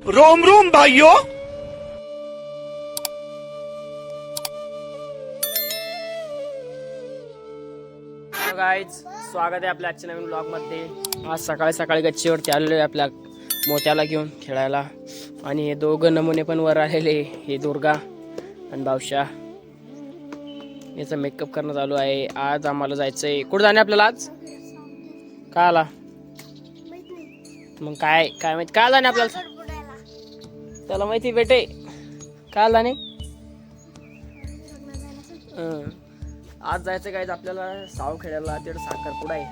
Rome Rome भाइयों. Guys, स्वागत आहे आपल्या आजच्या नवीन ब्लॉग मध्ये. आज सकाळी सकाळी गच्चीवरती आलेलो आहे आपल्या मोत्याला घेऊन खेळायला. आणि हे दोघं नमुने पण वर आलेले, हे दुर्गा आणि भावशा. याचा मेकअप करणं चालू आहे. आज आम्हाला जायचंय. कुठं जाणे आपल्याला आज? काय आला मग? काय काय माहिती काय जाणे आपल्याला? त्याला माहिती बेटे काय जाणे. आज जायचं काय आपल्याला सावखेड्याला, तिकडे साखरपुडा आहे.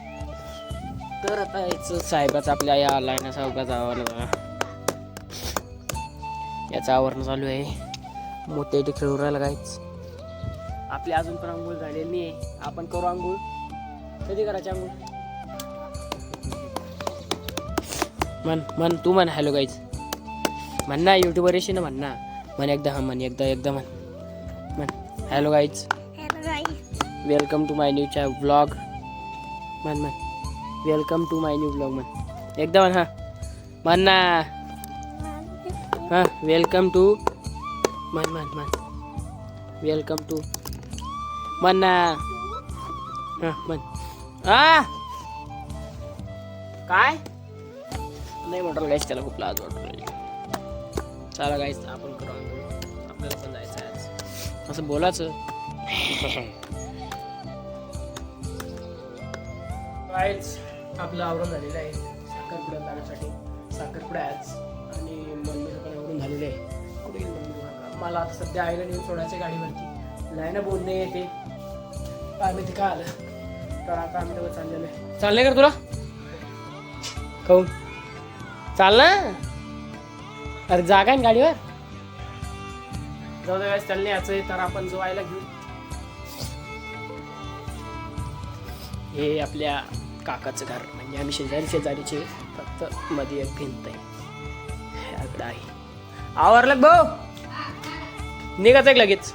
तर आता याचं साहेबाचा आपल्या या आलाय ना साहेबाचा आवाला याचं आवरण चालू आहे. मोठे इथे खेळून राहिला काहीच. आपली अजून पण आंघोळ झालेली नाही आहे. आपण करू आंघोळ. कधी करायची आंघोळ? म्हण तू म्हण हॅलो गाईज म्हण ना. युट्यूबवर येशील ना म्हण ना. म्हण एकदा. हा म्हण एकदा म्हण hello guys, welcome to my new vlog. म्हण welcome to my new vlog म्हण एकदा म्हण. हा म्हण ना. हा वेलकम टू म्हण वेलकम टू म्हण ना. हा म्हण. हा काय नाही म्हटलं गाईस, त्याला खूप लाज वाटत. चला गाईस आपण करू आंघोळ. आपल्याला पण जायचं आहे आज. असं बोलायचं. गाईस आपलं आवरण झालेलं आहे साखरपुड्यात जाण्यासाठी. साखरपुडा आज आणि मम्मीचं पण आवरून झालेलं आहे. कुठे गेली मम्मी? मला आता सध्या आईला नेऊन सोडायचं गाडीवरती. नाही ना बोलणे येते काय माहिती काय आलं. तर आता आम्ही तेव्हा चाललेलो आहे. चाललंय का तुला? काहून चाल ना. अरे जागा आहे ना गाडीवर. जाऊ दे गाईस, चालणे याचं. तर आपण जोवायला घेऊ. हे आपल्या काकाचं घर, म्हणजे आम्ही शेजारीचे फक्त मध्ये एक भिंत आहे. आहे आवरलं भाऊ? निघायचं एक लगेच.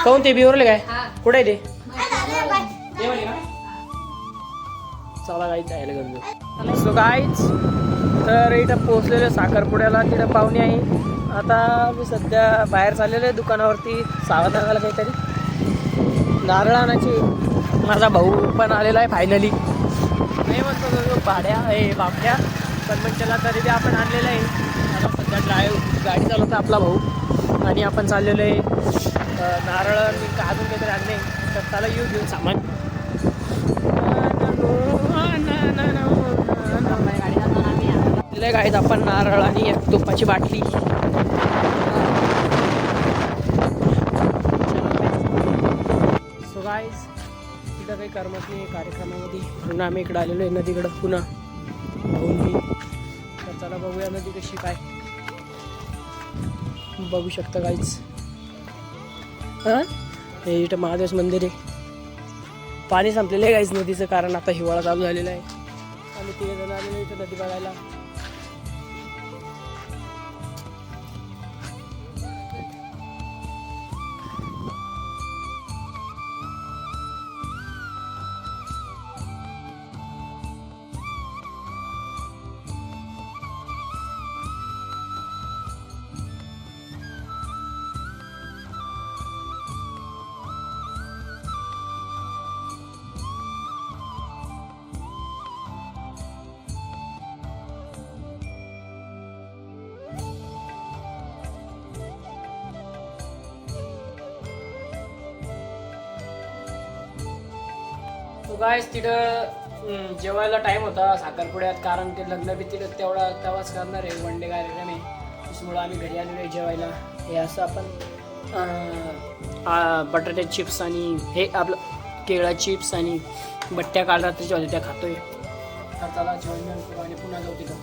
काहून ते बिवरले काय? कुठे आहे ते? चला गाईच जायला घेऊन. सो गाईच तर इथं पोहोचलेलं साखरपुड्याला. तिथं पाहुणे आहे. आता मी सध्या बाहेर चाललेलो आहे दुकानावरती सावध आणायला काहीतरी नारळ आणायची. माझा भाऊ पण आलेला आहे फायनली. नाही म्हणतो भाड्या हे बापड्या, पण मग त्याला तरी बी आपण आणलेलं आहे. आता सध्या गाडी चालवता आपला भाऊ आणि आपण चाललेलो आहे नारळ मी अजून काहीतरी आणले. तर त्याला येऊ घेऊन सामान. गाडीत आपण नारळ आणि एक तुपाची बाटली. सो गाईज तिथं काही करमत नाही कार्यक्रमामध्ये, म्हणून आम्ही इकडं आलेलो आहे नदीकडं पुन्हा भाऊंनी. तर चला बघूया नदी कशी काय. बघू शकता गाईज. हां हे इथं महादेव मंदिर आहे. पाणी संपलेलं आहे गाईज नदीचं, कारण आता हिवाळा चालू झालेला आहे. आम्ही 3 जण आलेलो इथं नदी बघायला. गाईस तिथं जेवायला टाइम होता साखरपुड्यात, कारण ते लग्न बी तिथं तेव्हाच करणार आहे. वन डे कार्यक्रम आहे. त्याच्यामुळं आम्ही घरी आलेलो आहे जेवायला. हे असं आपण बटाटे चिप्स आणि हे आपलं केळा चिप्स आणि बट्ट्या काल रात्रीच्या होत्या त्या खातोय. तर त्याला जेवण करू आणि पुन्हा जाऊ तिथं.